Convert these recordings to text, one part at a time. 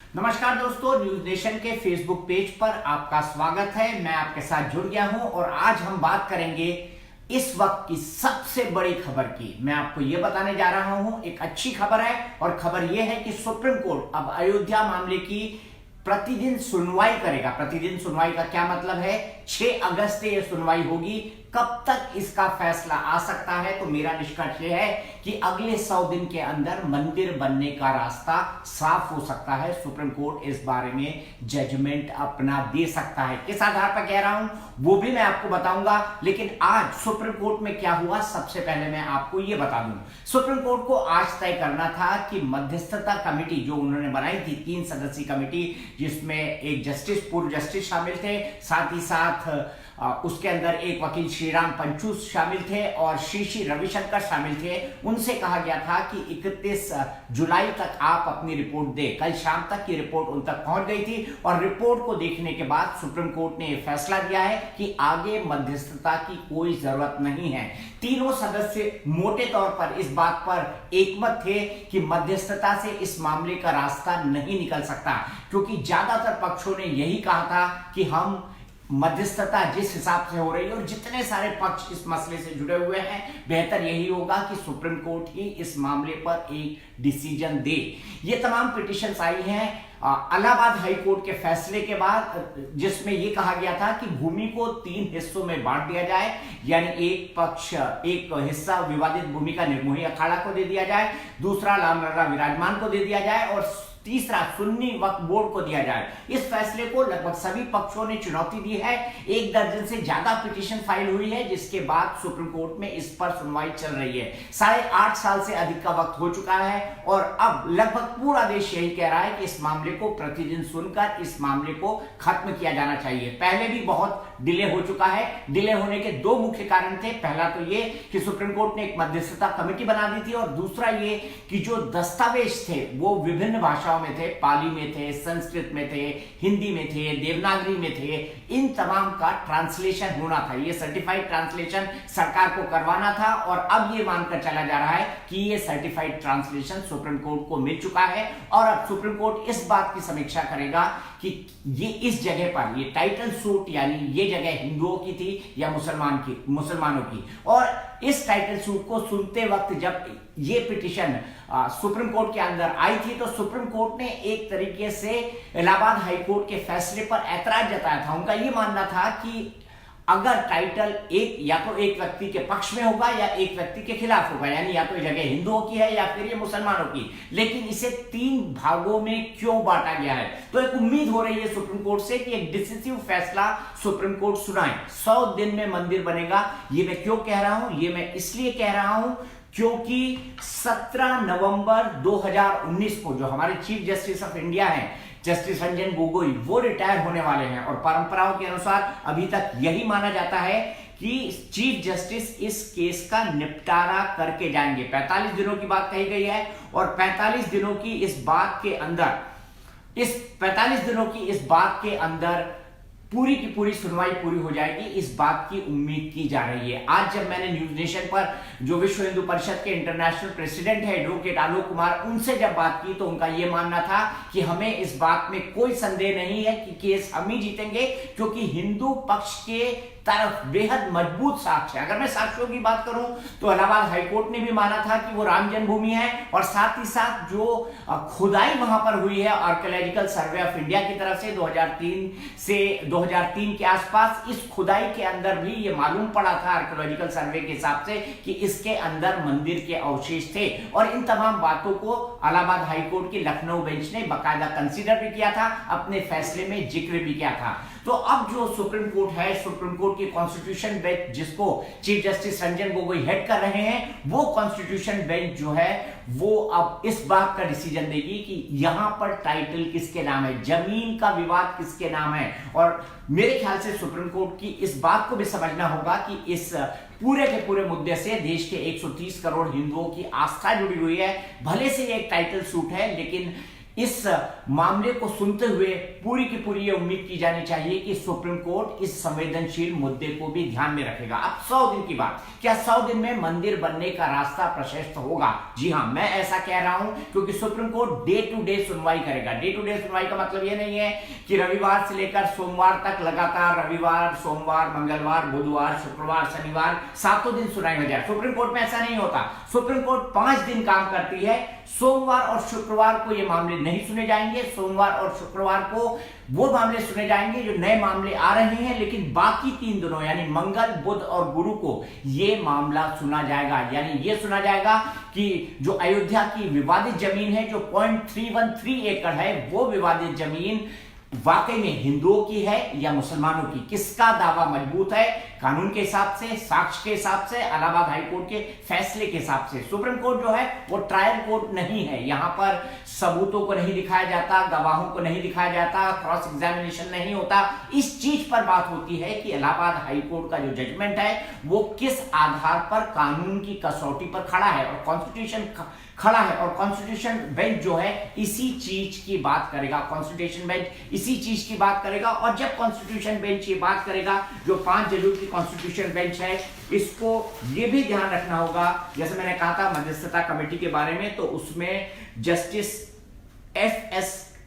नमस्कार दोस्तों, news nation के फेसबुक पेज पर आपका स्वागत है। मैं आपके साथ जुड़ गया हूं और आज हम बात करेंगे इस वक्त की सबसे बड़ी खबर की। मैं आपको यह बताने जा रहा हूं, एक अच्छी खबर है और खबर यह है कि सुप्रीम कोर्ट अब अयोध्या मामले की प्रतिदिन सुनवाई करेगा। प्रतिदिन सुनवाई का क्या मतलब है? 6 अगस्त से यह सुनवाई होगी। कब तक इसका फैसला आ सकता है? तो मेरा निष्कर्ष यह है कि अगले 100 दिन के अंदर मंदिर बनने का रास्ता साफ हो सकता है। सुप्रीम कोर्ट इस बारे में जजमेंट अपना दे सकता है। किस आधार पर कह रहा हूं वो भी मैं आपको बताऊंगा, लेकिन आज सुप्रीम कोर्ट में क्या हुआ सबसे पहले मैं आपको यह बता दूं। सुप्रीम कोर्ट को आज तय करना था कि मध्यस्थता कमेटी जो उन्होंने बनाई थी, 3 सदस्यीय कमेटी, जिसमें एक जस्टिस, पूर्व जस्टिस शामिल थे, साथ ही साथ उसके अंदर एक वकील श्रीराम पंचू शामिल थे और श्री रविशंकर शामिल थे। उनसे कहा गया था कि 31 जुलाई तक आप अपनी रिपोर्ट दें। कल शाम तक की रिपोर्ट उन तक पहुंच गई थी और रिपोर्ट को देखने के बाद सुप्रीम कोर्ट ने यह फैसला दिया है कि आगे मध्यस्थता की कोई जरूरत नहीं है। तीनों सदस्य मोटे तौर पर इस बात पर एकमत थे कि मध्यस्थता से इस मामले का रास्ता नहीं निकल सकता, क्योंकि ज्यादातर पक्षों ने यही कहा था कि हम मध्यस्थता जिस हिसाब से हो रही है और जितने सारे पक्ष इस मसले से जुड़े हुए हैं, बेहतर यही होगा कि सुप्रीम कोर्ट ही इस मामले पर एक डिसीजन दे। ये तमाम पिटीशंस आई हैं इलाहाबाद हाई कोर्ट के फैसले के बाद, जिसमें यह कहा गया था कि भूमि को 3 हिस्सों में बांट दिया जाए, यानी एक हिस्सा विवादित भूमि का निर्मोही अखाड़ा को दे दिया जाए, दूसरा रामलला विराजमान को दे दिया जाए और तीसरा सुन्नी वक्फ बोर्ड को दिया जाए। इस फैसले को लगभग सभी पक्षों ने चुनौती दी है। 1 दर्जन से ज्यादा पिटीशन फाइल हुई है, जिसके बाद सुप्रीम कोर्ट में इस पर सुनवाई चल रही है। 8.5 साल से अधिक का वक्त हो चुका है और अब लगभग पूरा देश यही कह रहा है कि इस मामले को प्रतिदिन सुनकर इस मामले को खत्म किया जाना चाहिए। पहले भी बहुत डिले हो चुका है। डिले होने के 2 मुख्य कारण थे। पहला तो ये कि सुप्रीम कोर्ट ने एक मध्यस्थता कमेटी बना दी थी और दूसरा ये कि जो दस्तावेज थे वो विभिन्न भाषाओं में थे, पाली में थे, संस्कृत में थे, हिंदी में थे, देवनागरी में थे। इन तमाम का ट्रांसलेशन होना था। ये सर्टिफाइड ट्रांसलेशन सरकार को करवाना था और अब ये मानकर चला जा रहा है कि ये सर्टिफाइड ट्रांसलेशन सुप्रीम कोर्ट को मिल चुका है और अब सुप्रीम कोर्ट इस बात की समीक्षा करेगा कि ये इस जगह पर, ये टाइटल सूट यानी ये जगह हिंदुओं की थी या मुसलमानों की। और इस टाइटल सूट को सुनते वक्त जब ये पिटीशन सुप्रीम कोर्ट के अंदर आई थी तो सुप्रीम कोर्ट ने एक तरीके से इलाहाबाद हाई कोर्ट के फैसले पर ऐतराज जताया था। उनका ये मानना था कि अगर टाइटल या तो एक व्यक्ति के पक्ष में होगा या एक व्यक्ति के खिलाफ होगा, यानी या तो ये जगह हिंदुओं की है या फिर ये मुसलमानों की, लेकिन इसे 3 भागों में क्यों बांटा गया है। तो एक उम्मीद हो रही है सुप्रीम कोर्ट से कि एक डिसिसिव फैसला सुप्रीम कोर्ट सुनाए। 100 दिन में मंदिर बनेगा। ये मैं क्यों कह रहा हूं? ये मैं इसलिए कह रहा हूं क्योंकि 17 नवंबर 2019 को जो हमारे चीफ जस्टिस ऑफ इंडिया हैं, जस्टिस रंजन गोगोई, वो रिटायर होने वाले हैं और परंपराओं के अनुसार अभी तक यही माना जाता है कि चीफ जस्टिस इस केस का निपटारा करके जाएंगे। 45 दिनों की बात कही गई है और 45 दिनों की इस बात के अंदर पूरी की पूरी सुनवाई पूरी हो जाएगी, इस बात की उम्मीद की जा रही है। आज जब मैंने न्यूज नेशन पर जो विश्व हिंदू परिषद के इंटरनेशनल प्रेसिडेंट है एडवोकेट आलोक कुमार, उनसे जब बात की तो उनका यह मानना था कि हमें इस बात में कोई संदेह नहीं है कि केस हम ही जीतेंगे, क्योंकि हिंदू पक्ष के तरफ बेहद मजबूत साक्ष्य है। अगर मैं साक्ष्यों की बात करूं तो इलाहाबाद हाईकोर्ट ने भी माना था कि वो राम जन्मभूमि है और साथ ही साथ जो खुदाई वहां पर हुई है आर्कियोलॉजिकल सर्वे ऑफ इंडिया की तरफ से 2003 के आसपास, इस खुदाई के अंदर भी ये मालूम पड़ा था आर्कियोलॉजिकल सर्वे के हिसाब से कि इसके अंदर मंदिर के अवशेष थे। और इन तमाम बातों को इलाहाबाद हाईकोर्ट की लखनऊ बेंच ने बाकायदा कंसीडर भी किया था, अपने फैसले में जिक्र भी किया था। तो अब जो सुप्रीम कोर्ट है, सुप्रीम कोर्ट की कॉन्स्टिट्यूशन बेंच जिसको chief justice Ranjan Gogoi head कर रहे हैं, वो कॉन्स्टिट्यूशन बेंच जो है वो अब इस बात का डिसीजन देगी कि यहां पर टाइटल किसके नाम है, जमीन का विवाद किसके नाम है। और मेरे ख्याल से सुप्रीम कोर्ट की इस बात को भी समझना होगा कि इस पूरे के पूरे मुद्दे से देश के 130 करोड़ हिंदुओं की आस्था जुड़ी हुई है। भले से ये एक टाइटल सूट है, लेकिन इस मामले को सुनते हुए पूरी की पूरी ये उम्मीद की जानी चाहिए कि सुप्रीम कोर्ट इस संवेदनशील मुद्दे को भी ध्यान में रखेगा। अब 100 दिन की बात, क्या 100 दिन में मंदिर बनने का रास्ता प्रशस्त होगा? जी हां, मैं ऐसा कह रहा हूं क्योंकि Supreme Court day to day सुनवाई करेगा। डे टू डे सुनवाई का मतलब ये नहीं है कि रविवार से लेकर सोमवार तक लगातार रविवार, सोमवार, मंगलवार, बुधवार, शुक्रवार, शनिवार 7 दिन सुनाई हो जाए। सुप्रीम कोर्ट में ऐसा नहीं होता। सुप्रीम कोर्ट 5 दिन काम करती है। सोमवार और शुक्रवार को ये मामले नहीं सुने जाएंगे। सोमवार और शुक्रवार को वो मामले सुने जाएंगे जो नए मामले आ रहे हैं, लेकिन बाकी 3 दिनों यानी मंगल, बुध और गुरु को ये मामला सुना जाएगा। यानी ये सुना जाएगा कि जो अयोध्या की विवादित जमीन है, जो 0.313 एकड़ है, वो विवादित जमीन वाकई में हिंदुओं की है या मुसलमानों की, किसका दावा मजबूत है, कानून के हिसाब से, साक्ष्य के हिसाब से, इलाहाबाद हाई कोर्ट के फैसले के हिसाब से। सुप्रीम कोर्ट जो है वो ट्रायल कोर्ट नहीं है। यहां पर सबूतों को नहीं दिखाया जाता, गवाहों को नहीं दिखाया जाता, क्रॉस एग्जामिनेशन नहीं होता। इस चीज पर बात होती है कि इलाहाबाद हाई कोर्ट का जो जजमेंट है वो किस आधार पर कानून की कसौटी पर खड़ा है और कॉन्स्टिट्यूशन खड़ा है, और कॉन्स्टिट्यूशन बेंच जो है इसी चीज की बात करेगा। कॉन्स्टिट्यूशन बेंच इसी चीज की बात करेगा, और जब कॉन्स्टिट्यूशन बेंच ये बात करेगा, जो 5 जजों की कॉन्स्टिट्यूशन बेंच है, इसको ये भी ध्यान रखना होगा, जैसे मैंने कहा था मध्यस्थता कमेटी के बारे में, तो उसमें जस्टिस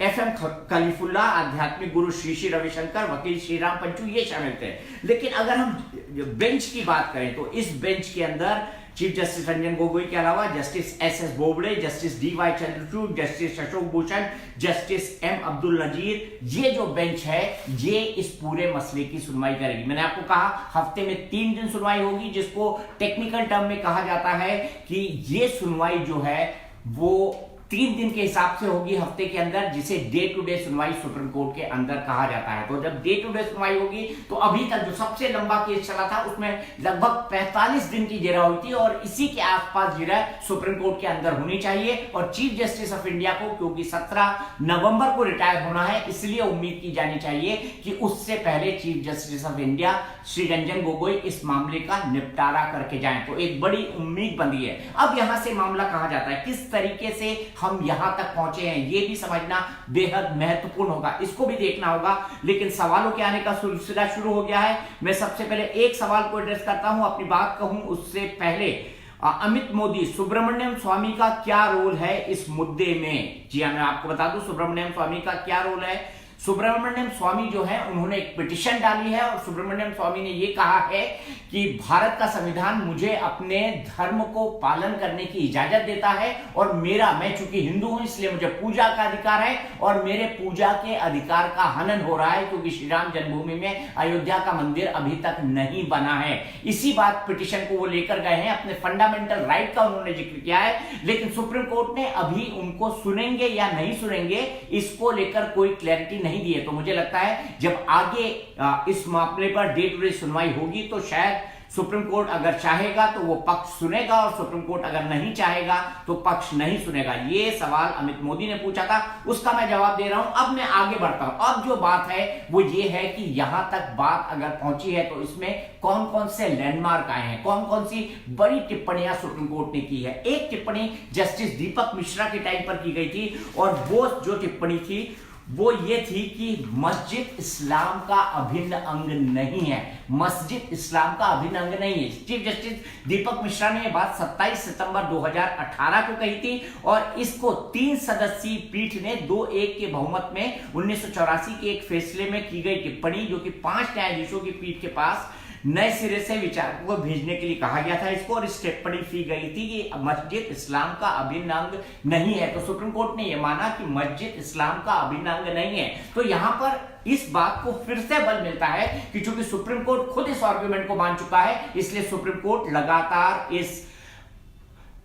FM खलीफुल्ला, आध्यात्मिक गुरु श्री श्री रविशंकर, वकील श्रीराम पंचू, ये शामिल थे। लेकिन अगर हम बेंच की बात करें तो इस बेंच के अंदर चीफ जस्टिस रंजन गोगोई के अलावा justice SS Bobde, justice DY Chandrachud, justice Ashok Bhushan, justice M Abdul Nazir, ये जो बेंच है ये इस पूरे मसले की सुनवाई करेगी। मैंने आपको कहा हफ्ते में 3 दिन सुनवाई होगी, जिसको टेक्निकल टर्म में कहा जाता है कि ये सुनवाई जो है वो 3 दिन के हिसाब से होगी हफ्ते के अंदर, जिसे डे टू डे सुनवाई सुप्रीम कोर्ट के अंदर कहा जाता है। तो जब डे टू डे सुनवाई होगी तो अभी तक जो सबसे लंबा केस चला था उसमें लगभग 45 दिन की जिरह हुई थी, और इसी के आसपास जिरह सुप्रीम कोर्ट के अंदर होनी चाहिए। और चीफ जस्टिस ऑफ इंडिया को क्योंकि 17 नवंबर को रिटायर होना है, इसलिए उम्मीद की जानी चाहिए कि उससे पहले chief justice of India Shri Ranjan Gogoi इस मामले का निपटारा करके जाएं। तो एक बड़ी उम्मीद बंधी है। अब यहां से मामला कहा जाता है, किस तरीके से हम यहां तक पहुंचे हैं, ये भी समझना बेहद महत्वपूर्ण होगा, इसको भी देखना होगा। लेकिन सवालों के आने का सिलसिला शुरू हो गया है। मैं सबसे पहले एक सवाल को एड्रेस करता हूं, अपनी बात कहूं उससे पहले अमित मोदी, सुब्रमण्यम स्वामी का क्या रोल है इस मुद्दे में? जी हां, मैं आपको बता दूं सुब्रमण्यम स्वामी का क्या रोल है। सुब्रमण्यम स्वामी जो है उन्होंने एक पिटीशन डाली है, और सुब्रमण्यम स्वामी ने यह कहा है कि भारत का संविधान मुझे अपने धर्म को पालन करने की इजाजत देता है, और मैं चूंकि हिंदू हूं इसलिए मुझे पूजा का अधिकार है, और मेरे पूजा के अधिकार का हनन हो रहा है क्योंकि श्री राम जन्मभूमि में अयोध्या का मंदिर अभी तक नहीं बना है। इसी बात पिटीशन को वो लेकर गए हैं, अपने फंडामेंटल राइट का उन्होंने जिक्र किया है। लेकिन सुप्रीम कोर्ट ने अभी उनको सुनेंगे या नहीं सुनेंगे इसको लेकर कोई क्लैरिटी नहीं दी है। तो मुझे लगता है जब आगे इस मामले पर डे टू डे सुनवाई होगी तो शायद सुप्रीम कोर्ट अगर चाहेगा तो वो पक्ष सुनेगा, और सुप्रीम कोर्ट अगर नहीं चाहेगा तो पक्ष नहीं सुनेगा। ये सवाल अमित मोदी ने पूछा था, उसका मैं जवाब दे रहा हूं। अब मैं आगे बढ़ता हूं। अब जो बात है वो ये है कि यहां तक बात अगर पहुंची है तो इसमें कौन कौन से लैंडमार्क आए हैं, कौन कौन सी बड़ी टिप्पणियां सुप्रीम कोर्ट ने की है। एक टिप्पणी जस्टिस दीपक मिश्रा के टाइम पर की गई थी, और वो जो टिप्पणी थी वो ये थी कि मस्जिद इस्लाम का अभिन्न अंग नहीं है। मस्जिद इस्लाम का अभिन्न अंग नहीं है। चीफ जस्टिस दीपक मिश्रा ने यह बात 27 सितंबर 2018 को कही थी, और इसको 3 सदस्यीय पीठ ने 2-1 के बहुमत में 1984 के एक फैसले में की गई टिप्पणी, जो कि 5 न्यायाधीशों की पीठ के पास नए सिरे से विचारकों को भेजने के लिए कहा गया था इसको, और इस टिप्पणी की गई थी कि मस्जिद इस्लाम का अभिन्न अंग नहीं है। तो सुप्रीम कोर्ट ने यह माना कि मस्जिद इस्लाम का अभिन्न अंग नहीं है। तो यहां पर इस बात को फिर से बल मिलता है कि चूंकि सुप्रीम कोर्ट खुद इस आर्गुमेंट को मान चुका है, इसलिए सुप्रीम कोर्ट लगातार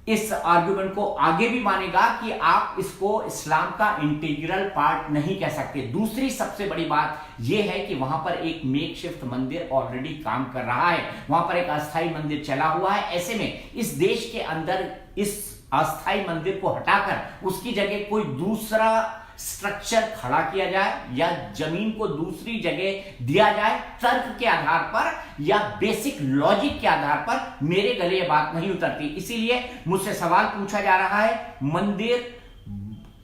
इस आर्गुमेंट को आगे भी मानेगा कि आप इसको इस्लाम का इंटीग्रल पार्ट नहीं कह सकते। दूसरी सबसे बड़ी बात यह है कि वहां पर एक मेकशिफ्ट मंदिर ऑलरेडी काम कर रहा है, वहां पर एक अस्थायी मंदिर चला हुआ है। ऐसे में इस देश के अंदर इस अस्थायी मंदिर को हटाकर उसकी जगह कोई दूसरा स्ट्रक्चर खड़ा किया जाए या जमीन को दूसरी जगह दिया जाए, तर्क के आधार पर या बेसिक लॉजिक के आधार पर मेरे गले ये बात नहीं उतरती। इसीलिए मुझसे सवाल पूछा जा रहा है, मंदिर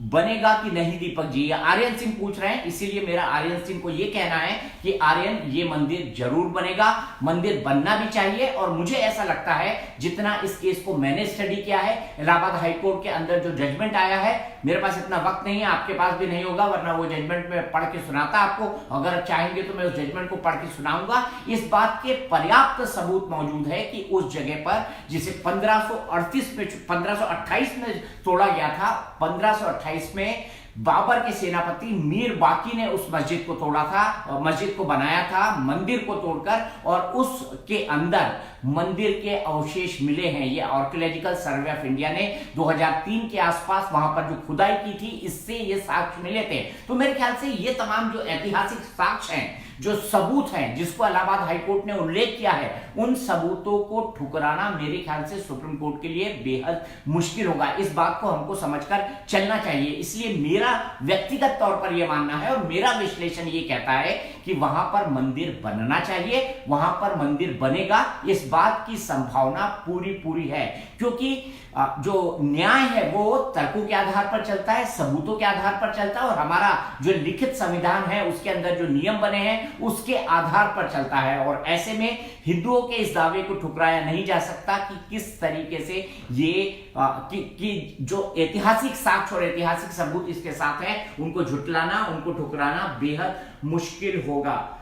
बनेगा कि नहीं दीपक जी? आर्यन सिंह पूछ रहे हैं, इसीलिए मेरा आर्यन सिंह को यह कहना है कि आर्यन, ये मंदिर जरूर बनेगा, मंदिर बनना भी चाहिए। और मुझे ऐसा लगता है, जितना इस केस को मैंने स्टडी किया है, इलाहाबाद हाईकोर्ट के अंदर जो जजमेंट आया है, मेरे पास इतना वक्त नहीं है, आपके पास भी नहीं होगा, वरना वो जजमेंट में पढ़ के सुनाता आपको। अगर आप चाहेंगे तो मैं उस जजमेंट को पढ़ के सुनाऊंगा। इस बात के पर्याप्त सबूत मौजूद है कि उस जगह पर, जिसे 1528 में तोड़ा गया था, 1528 में बाबर के सेनापति मीर बाकी ने उस मस्जिद को तोड़ा था, मस्जिद को बनाया था मंदिर को तोड़कर, और उसके अंदर मंदिर के अवशेष मिले हैं। ये आर्कियोलॉजिकल सर्वे ऑफ इंडिया ने 2003 के आसपास वहां पर जो खुदाई की थी, इससे ये साक्ष्य मिले थे। तो मेरे ख्याल से ये तमाम जो ऐतिहासिक साक्ष्य हैं, जो सबूत हैं, जिसको इलाहाबाद हाईकोर्ट ने उल्लेख किया है, उन सबूतों को ठुकराना मेरे ख्याल से सुप्रीम कोर्ट के लिए बेहद मुश्किल होगा। इस बात को हमको समझकर चलना चाहिए। इसलिए मेरा व्यक्तिगत तौर पर यह मानना है, और मेरा विश्लेषण ये कहता है कि वहां पर मंदिर बनना चाहिए, वहां पर मंदिर बनेगा, इस बात की संभावना पूरी है। क्योंकि जो न्याय है वो तर्कों के आधार पर चलता है, सबूतों के आधार पर चलता है, और हमारा जो लिखित संविधान है उसके अंदर जो नियम बने हैं उसके आधार पर चलता है। और ऐसे में हिंदुओं के इस दावे को ठुकराया नहीं जा सकता कि किस तरीके से ये कि जो ऐतिहासिक साक्ष्य और ऐतिहासिक सबूत इसके साथ है, उनको झुटलाना, उनको ठुकराना बेहद मुश्किल होगा।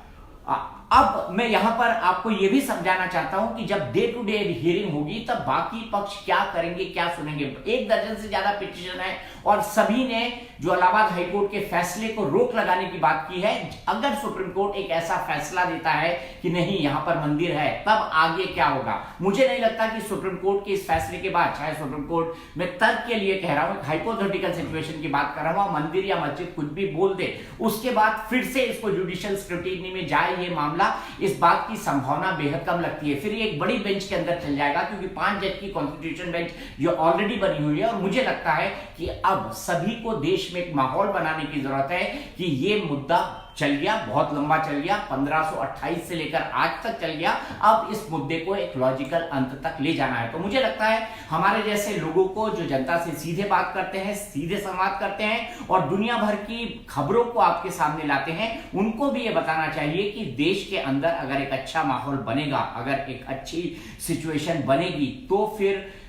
अब मैं यहां पर आपको यह भी समझाना चाहता हूं कि जब डे टू डे हियरिंग होगी तब बाकी पक्ष क्या करेंगे, क्या सुनेंगे। 1 दर्जन से ज्यादा पिटीशन है, और सभी ने जो इलाहाबाद हाईकोर्ट के फैसले को रोक लगाने की बात की है। अगर सुप्रीम कोर्ट एक ऐसा फैसला देता है कि नहीं यहां पर मंदिर है, तब आगे क्या होगा? मुझे नहीं लगता कि सुप्रीम कोर्ट के इस फैसले के बाद, चाहे सुप्रीम कोर्ट में तर्क के लिए कह रहा हूं, हाइपोथेटिकल सिचुएशन की बात कर रहा हूं, मंदिर या मस्जिद कुछ भी बोल दे, उसके बाद फिर से इसको जुडिशियल स्क्रूटिनी में जाए ये मामला, इस बात की संभावना बेहद कम लगती है। फिर ये एक बड़ी बेंच के अंदर चल जाएगा, क्योंकि 5 जज की कॉन्स्टिट्यूशन बेंच जो ऑलरेडी बनी हुई है। और मुझे लगता है कि अब सभी को देश में एक माहौल बनाने की जरूरत है कि ये मुद्दा चल गया, बहुत लंबा चल गया, 1528 से लेकर आज तक चल गया, अब इस मुद्दे को एक लॉजिकल अंत तक ले जाना है। तो मुझे लगता है हमारे जैसे लोगों को, जो जनता से सीधे बात करते हैं, सीधे संवाद करते हैं और दुनिया भर की खबरों को आपके सामने लाते हैं, उनको भी ये बताना चाहिए कि देश के अंदर अगर एक अच्छा माहौल बनेगा, अगर एक अच्छी सिचुएशन बनेगी, तो फिर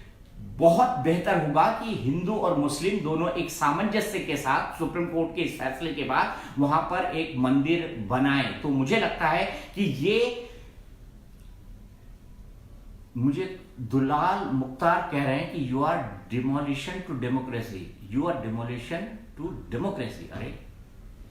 बहुत बेहतर होगा कि हिंदू और मुस्लिम दोनों एक सामंजस्य के साथ सुप्रीम कोर्ट के इस फैसले के बाद वहां पर एक मंदिर बनाए। तो मुझे लगता है कि ये, मुझे दुलाल मुख्तार कह रहे हैं कि you are demolition to democracy, you are demolition to democracy. अरे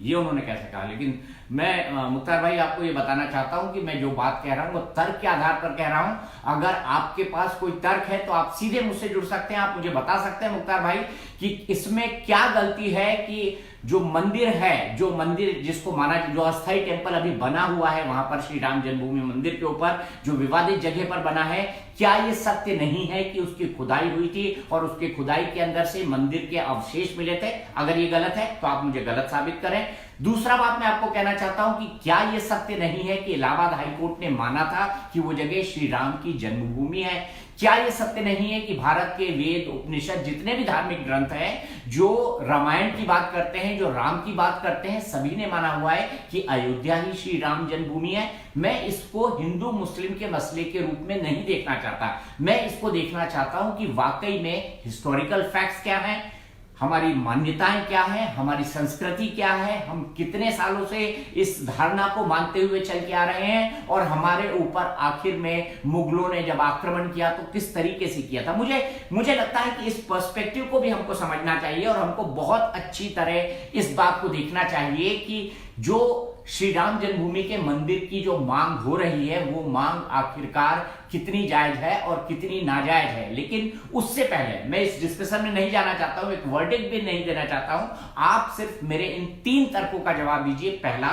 ये उन्होंने कैसे कहा? लेकिन मैं मुख्तार भाई आपको ये बताना चाहता हूं कि मैं जो बात कह रहा हूं वो तर्क के आधार पर कह रहा हूं। अगर आपके पास कोई तर्क है तो आप सीधे मुझसे जुड़ सकते हैं, आप मुझे बता सकते हैं मुख्तार भाई कि इसमें क्या गलती है कि जो मंदिर है, जो मंदिर जिसको माना, जो अस्थायी टेम्पल अभी बना हुआ है वहां पर श्री राम जन्मभूमि मंदिर के ऊपर, जो विवादित जगह पर बना है, क्या ये सत्य नहीं है कि उसकी खुदाई हुई थी और उसके खुदाई के अंदर से मंदिर के अवशेष मिले थे? अगर ये गलत है तो आप मुझे गलत साबित करें। दूसरा बात मैं आपको कहना चाहता हूं कि क्या यह सत्य नहीं है कि इलाहाबाद हाईकोर्ट ने माना था कि वो जगह श्री राम की जन्मभूमि है? क्या यह सत्य नहीं है कि भारत के वेद, उपनिषद, जितने भी धार्मिक ग्रंथ हैं, जो रामायण की बात करते हैं, जो राम की बात करते हैं, सभी ने माना हुआ है कि अयोध्या ही श्री राम जन्मभूमि है? मैं इसको हिंदू मुस्लिम के मसले के रूप में नहीं देखना चाहता, मैं इसको देखना चाहता हूं कि वाकई में हिस्टोरिकल फैक्ट्स क्या हैं, हमारी मान्यताएं क्या है, हमारी संस्कृति क्या है, हम कितने सालों से इस धारणा को मानते हुए चल के आ रहे हैं, और हमारे ऊपर आखिर में मुगलों ने जब आक्रमण किया तो किस तरीके से किया था। मुझे लगता है कि इस पर्सपेक्टिव को भी हमको समझना चाहिए, और हमको बहुत अच्छी तरह इस बात को देखना चाहिए कि जो श्री राम जन्मभूमि के मंदिर की जो मांग हो रही है, वो मांग आखिरकार कितनी जायज है और कितनी नाजायज है। लेकिन उससे पहले मैं इस डिस्कशन में नहीं जाना चाहता हूं, एक वर्डिक्ट भी नहीं देना चाहता हूं। आप सिर्फ मेरे इन 3 तर्कों का जवाब दीजिए। पहला,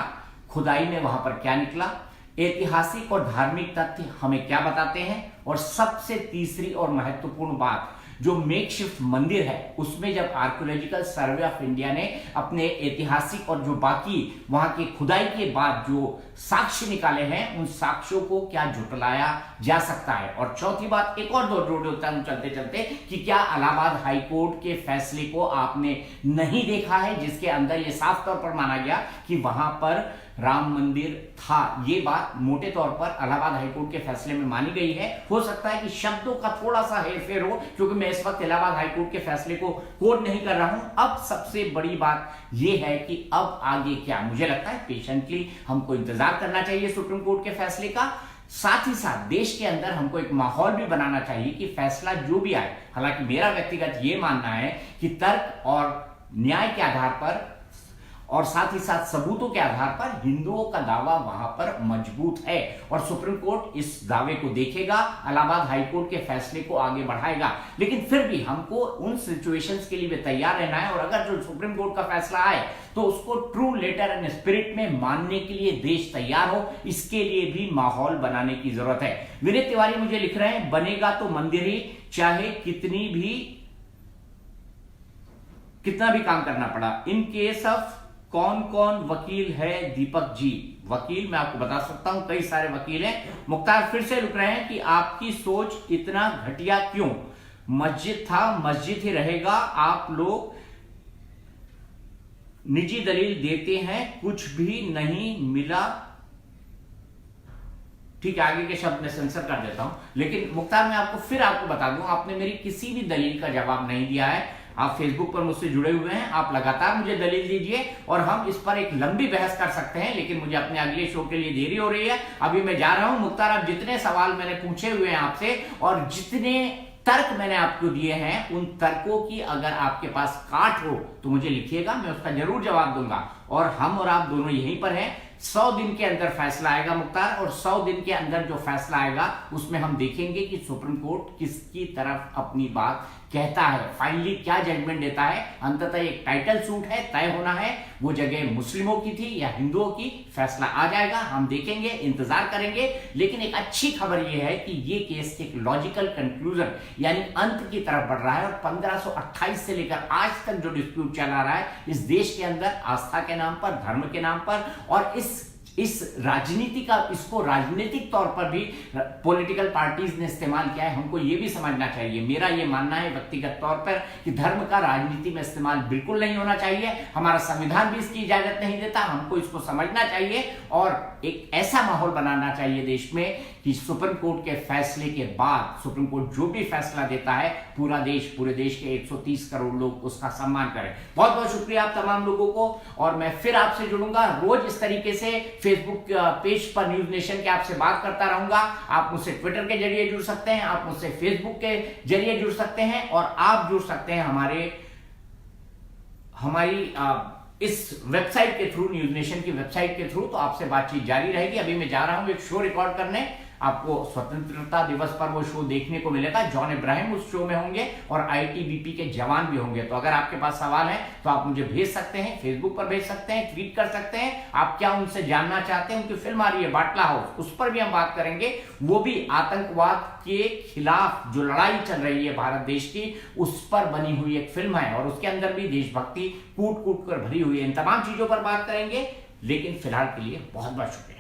खुदाई में वहां पर क्या निकला, ऐतिहासिक और धार्मिक तथ्य हमें क्या बताते हैं, और सबसे तीसरी और महत्वपूर्ण बात, जो मेकशिफ्ट मंदिर है उसमें जब आर्कियोलॉजिकल सर्वे ऑफ इंडिया ने अपने ऐतिहासिक और जो बाकी वहां की खुदाई के बाद जो साक्ष्य निकाले हैं, उन साक्ष्यों को क्या झुटलाया जा सकता है। और चौथी बात, एक और दो जोड़े होता है चलते चलते, कि क्या इलाहाबाद हाई कोर्ट के फैसले को आपने नहीं देखा है, जिसके अंदर यह साफ तौर पर माना गया कि वहां पर राम मंदिर था। ये बात मोटे तौर पर इलाहाबाद हाईकोर्ट के फैसले में मानी गई है। हो सकता है कि शब्दों का थोड़ा सा हेरफेर हो, क्योंकि मैं इस वक्त इलाहाबाद हाईकोर्ट के फैसले को कोट नहीं कर रहा हूं। अब सबसे बड़ी बात यह है कि अब आगे क्या, मुझे लगता है पेशेंटली हमको इंतजार करना चाहिए सुप्रीम कोर्ट के फैसले का। साथ ही साथ देश के अंदर हमको एक माहौल भी बनाना चाहिए कि फैसला जो भी आए, हालांकि मेरा व्यक्तिगत यह मानना है कि तर्क और न्याय के आधार पर और साथ ही साथ सबूतों के आधार पर हिंदुओं का दावा वहां पर मजबूत है, और सुप्रीम कोर्ट इस दावे को देखेगा, इलाहाबाद हाईकोर्ट के फैसले को आगे बढ़ाएगा। लेकिन फिर भी हमको उन सिचुएशंस के लिए भी तैयार रहना है, और अगर जो सुप्रीम कोर्ट का फैसला आए तो उसको ट्रू लेटर एंड स्पिरिट में मानने के लिए देश तैयार हो, इसके लिए भी माहौल बनाने की जरूरत है। विनीत तिवारी मुझे लिख रहे हैं, बनेगा तो मंदिर ही, चाहे कितना भी काम करना पड़ा। इन केस ऑफ कौन कौन वकील है दीपक जी? वकील मैं आपको बता सकता हूं, कई सारे वकील हैं। मुख्तार फिर से लिख रहे हैं कि आपकी सोच इतना घटिया क्यों? मस्जिद था मस्जिद ही रहेगा, आप लोग निजी दलील देते हैं, कुछ भी नहीं मिला। ठीक है, आगे के शब्द में सेंसर कर देता हूं, लेकिन मुख्तार मैं आपको बता दूं, आपने मेरी किसी भी दलील का जवाब नहीं दिया है। आप फेसबुक पर मुझसे जुड़े हुए हैं, आप लगातार मुझे दलील दीजिए और हम इस पर एक लंबी बहस कर सकते हैं, लेकिन मुझे अपने अगले शो के लिए देरी हो रही है। अभी मैं जा रहा हूं। मुख्तार, आप जितने सवाल मैंने पूछे हुए हैं आपसे और जितने तर्क मैंने आपको दिए हैं, उन तर्कों की अगर आपके पास काट हो तो मुझे लिखिएगा, मैं उसका जरूर जवाब दूंगा। और हम और आप दोनों यहीं पर हैं। 100 दिन के अंदर फैसला आएगा मुख्तार, और 100 दिन के अंदर जो फैसला आएगा उसमें हम देखेंगे कि सुप्रीम कोर्ट किसकी तरफ अपनी बात कहता है, फाइनली क्या जजमेंट देता है। अंततः एक टाइटल सूट है, तय होना है, वो जगह मुस्लिमों की थी या हिंदुओं की, फैसला आ जाएगा, हम देखेंगे, इंतजार करेंगे। लेकिन एक अच्छी खबर यह है कि ये केस एक लॉजिकल कंक्लूजन यानी अंत की तरफ बढ़ रहा है, और 1528 से लेकर आज तक जो डिस्प्यूट चला रहा है इस देश के अंदर आस्था के नाम पर, धर्म के नाम पर, और इस राजनीति का, इसको राजनीतिक तौर पर भी पॉलिटिकल पार्टीज ने इस्तेमाल किया है। हमको ये भी समझना चाहिए, मेरा ये मानना है व्यक्तिगत तौर पर, कि धर्म का राजनीति में इस्तेमाल बिल्कुल नहीं होना चाहिए। हमारा संविधान भी इसकी इजाजत नहीं देता, हमको इसको समझना चाहिए और एक ऐसा माहौल बनाना चाहिए देश में कि सुप्रीम कोर्ट के फैसले के बाद सुप्रीम कोर्ट जो भी फैसला देता है, पूरे देश के 130 करोड़ लोग उसका सम्मान करें। बहुत बहुत शुक्रिया आप तमाम लोगों को, और मैं फिर आपसे जुड़ूंगा रोज इस तरीके से फेसबुक पेज पर न्यूज नेशन के आपसे बात करता रहूंगा। आप मुझसे ट्विटर के जरिए जुड़ सकते हैं, आप मुझसे फेसबुक के जरिए जुड़ सकते हैं, और आप जुड़ सकते हैं हमारी इस वेबसाइट के थ्रू, न्यूज नेशन की वेबसाइट के थ्रू। तो आपसे बातचीत जारी रहेगी। अभी मैं जा रहा हूं एक शो रिकॉर्ड करने, आपको स्वतंत्रता दिवस पर वो शो देखने को मिलेगा। जॉन इब्राहिम उस शो में होंगे और आईटीबीपी के जवान भी होंगे। तो अगर आपके पास सवाल है तो आप मुझे भेज सकते हैं, फेसबुक पर भेज सकते हैं, ट्वीट कर सकते हैं। आप क्या उनसे जानना चाहते हैं? उनकी फिल्म आ रही है बाटला हाउस, उस पर भी हम बात करेंगे। वो भी आतंकवाद के खिलाफ जो लड़ाई चल रही है भारत देश की, उस पर बनी हुई एक फिल्म है, और उसके अंदर भी देशभक्ति कूट कूट कर भरी हुई है। इन तमाम चीजों पर बात करेंगे, लेकिन फिलहाल के लिए बहुत बहुत शुक्रिया।